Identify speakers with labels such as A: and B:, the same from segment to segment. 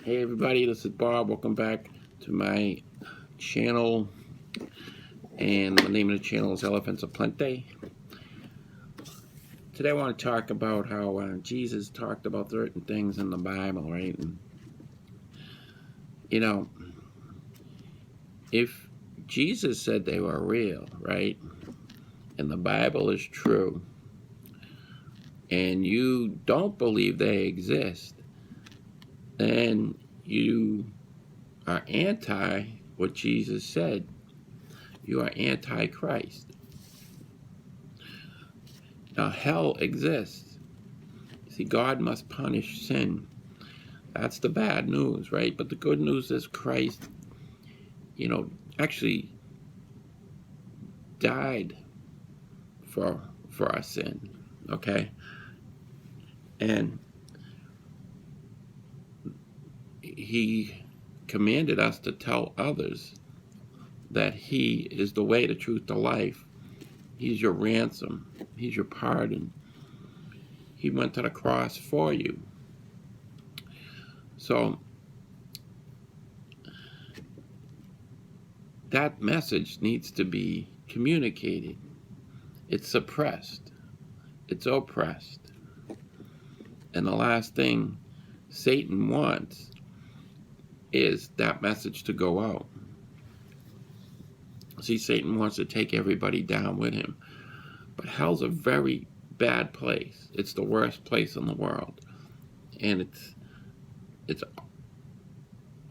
A: Hey everybody, this is Bob. Welcome back to my channel. And the name of the channel is Elephants of Plenty. Today I want to talk about how Jesus talked about certain things in the Bible, right? And, if Jesus said they were real, right? And the Bible is true, and you don't believe they exist, then you are anti what Jesus said. You are anti-Christ. Now, hell exists. See, God must punish sin. That's the bad news, right? But the good news is Christ, actually died for our sin, okay? And he commanded us to tell others that he is the way, the truth, the life. He's your ransom. He's your pardon. He went to the cross for you. So that message needs to be communicated. It's suppressed. It's oppressed. And the last thing Satan wants is that message to go out. See, Satan wants to take everybody down with him. But hell's a very bad place. It's the worst place in the world. And it's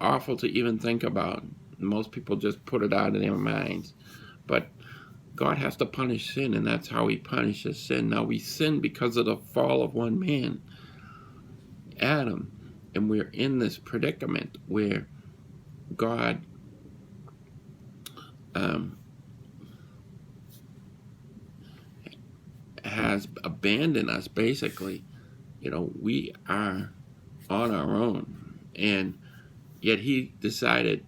A: awful to even think about. Most people just put it out of their minds. But God has to punish sin, and that's how he punishes sin. Now, we sin because of the fall of one man, Adam. And we're in this predicament where God has abandoned us, basically. We are on our own. And yet he decided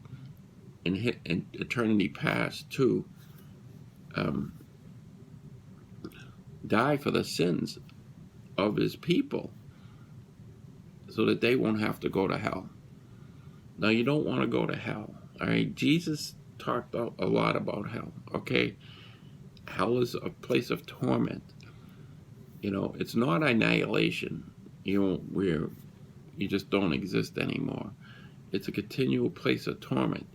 A: in eternity past to die for the sins of his people so that they won't have to go to hell. Now, you don't want to go to hell, all right? Jesus talked a lot about hell, okay? Hell is a place of torment. It's not annihilation, where you just don't exist anymore. It's a continual place of torment.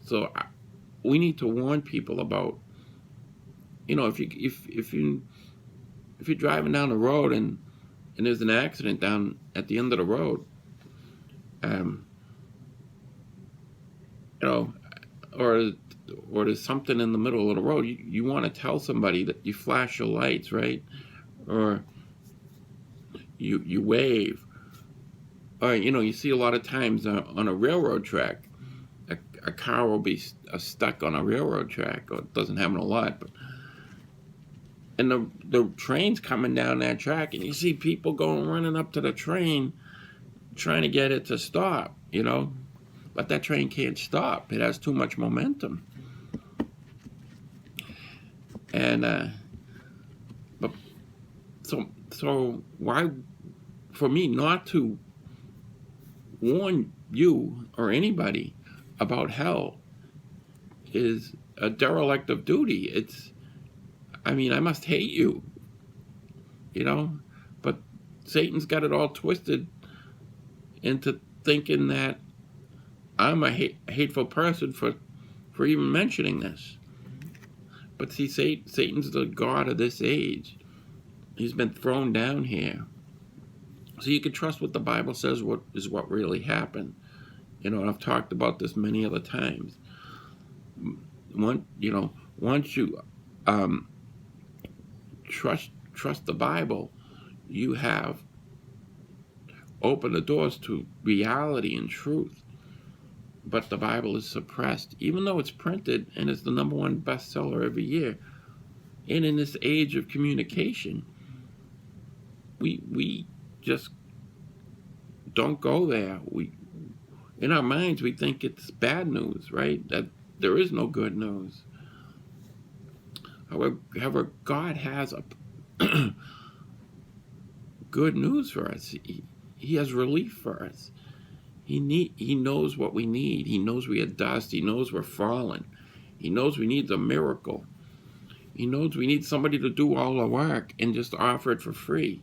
A: So we need to warn people about, if you're driving down the road and there's an accident down at the end of the road, or there's something in the middle of the road, you want to tell somebody that you flash your lights, right? Or you wave. Or, you see a lot of times on a railroad track, a car will be stuck on a railroad track, or it doesn't happen a lot, but and the train's coming down that track, and you see people running up to the train trying to get it to stop, but that train can't stop. It has too much momentum. And but so why, for me not to warn you or anybody about hell is a derelict of duty. I must hate you, but Satan's got it all twisted into thinking that I'm a hateful person for even mentioning this. But see, Satan's the god of this age. He's been thrown down here. So you can trust what the Bible says what really happened. I've talked about this many other times. Once you trust the Bible, you have opened the doors to reality and truth. But the Bible is suppressed, even though it's printed and it's the #1 bestseller every year. And in this age of communication, we just don't go there. In our minds, we think it's bad news, right? That there is no good news. However, God has a good news for us. He has relief for us. He knows what we need. He knows we are dust. He knows we're fallen. He knows we need a miracle. He knows we need somebody to do all the work and just offer it for free.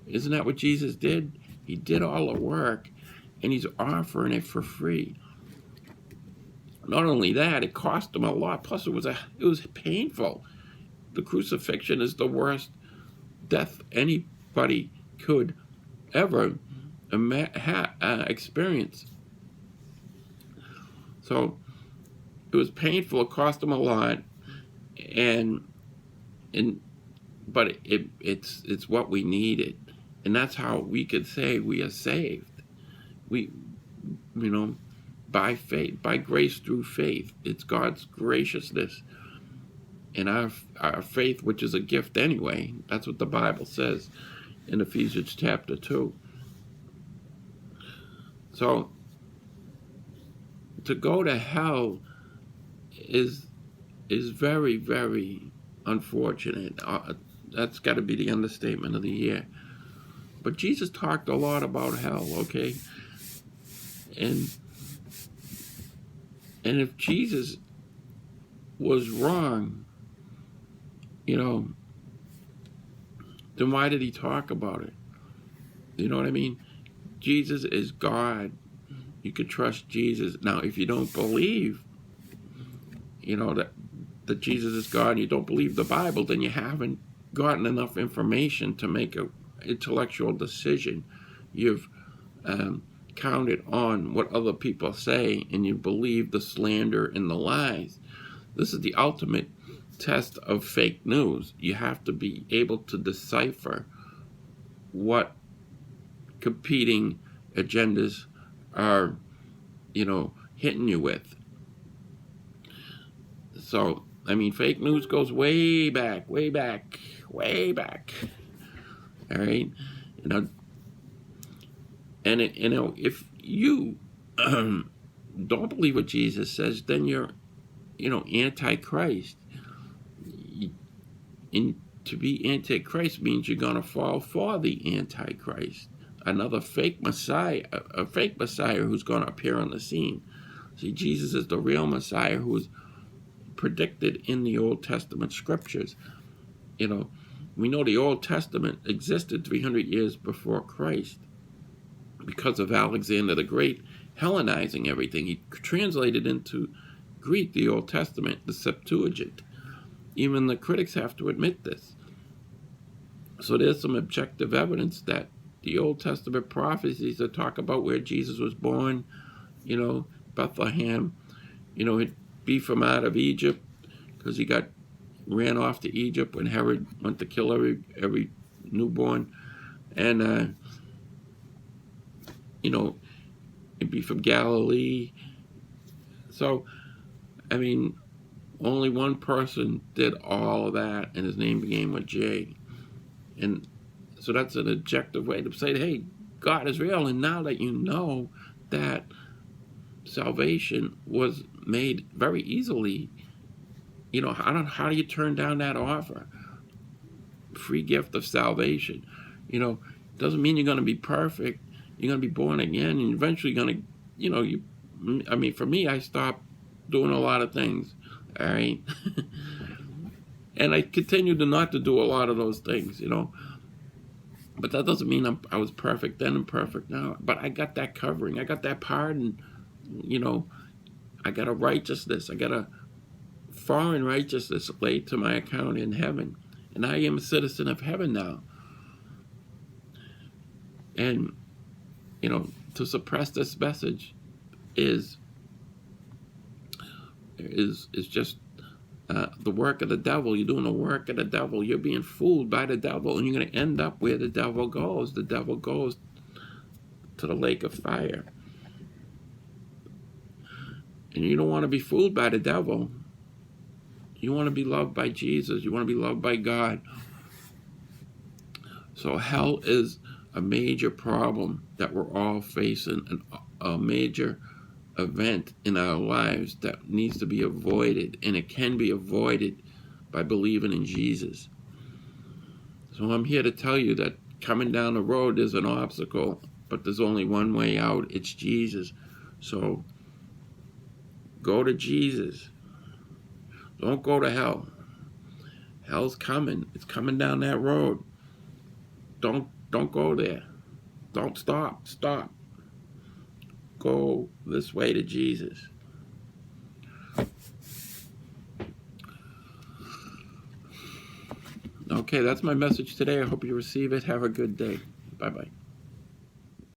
A: Isn't that what Jesus did? He did all the work, and he's offering it for free. Not only that, it cost him a lot. Plus, it was painful. The crucifixion is the worst death anybody could ever experience. So it was painful. It cost him a lot, but it's what we needed, and that's how we could say we are saved. We, by faith, by grace through faith. It's God's graciousness, and our faith, which is a gift anyway. That's what the Bible says in Ephesians chapter 2. So to go to hell is very, very unfortunate. That's got to be the understatement of the year. But Jesus talked a lot about hell, okay? And if Jesus was wrong, then why did he talk about it? You know what I mean? Jesus is God. You could trust Jesus. Now, if you don't believe, that Jesus is God, and you don't believe the Bible, then you haven't gotten enough information to make an intellectual decision. You've counted on what other people say, and you believe the slander and the lies. This is the ultimate test of fake news. You have to be able to decipher what competing agendas are, hitting you with. So, fake news goes way back. All right? If you don't believe what Jesus says, then you're, anti-Christ. And to be anti-Christ means you're going to fall for the anti-Christ. Another fake Messiah, a fake Messiah who's going to appear on the scene. See, Jesus is the real Messiah who was predicted in the Old Testament scriptures. We know the Old Testament existed 300 years before Christ because of Alexander the Great Hellenizing everything. He translated into Greek the Old Testament, the Septuagint. Even the critics have to admit this. So there's some objective evidence that the Old Testament prophecies that talk about where Jesus was born, Bethlehem, he'd be from out of Egypt because he ran off to Egypt when Herod went to kill every newborn. And, it'd be from Galilee. So, only one person did all of that, and his name began with J. And so that's an objective way to say, hey, God is real. And now that you know that salvation was made very easily, how do you turn down that offer? Free gift of salvation. Doesn't mean you're going to be perfect. You're going to be born again, and eventually you're going to, for me, I stopped doing a lot of things. All right. And I continue not to do a lot of those things, But that doesn't mean I was perfect then and perfect now. But I got that covering. I got that pardon. I got a righteousness. I got a foreign righteousness laid to my account in heaven. And I am a citizen of heaven now. And, to suppress this message is just the work of the devil. You're doing the work of the devil. You're being fooled by the devil, and you're going to end up where the devil goes. The devil goes to the lake of fire. And you don't want to be fooled by the devil. You want to be loved by Jesus. You want to be loved by God. So hell is a major problem that we're all facing, a major event in our lives that needs to be avoided, and it can be avoided by believing in Jesus. So I'm here to tell you that coming down the road is an obstacle, but there's only one way out. It's Jesus. So go to Jesus. Don't go to hell. Hell's coming. It's coming down that road. Don't go there. Don't stop. Stop. Go this way to Jesus. Okay, that's my message today. I hope you receive it. Have a good day. Bye-bye.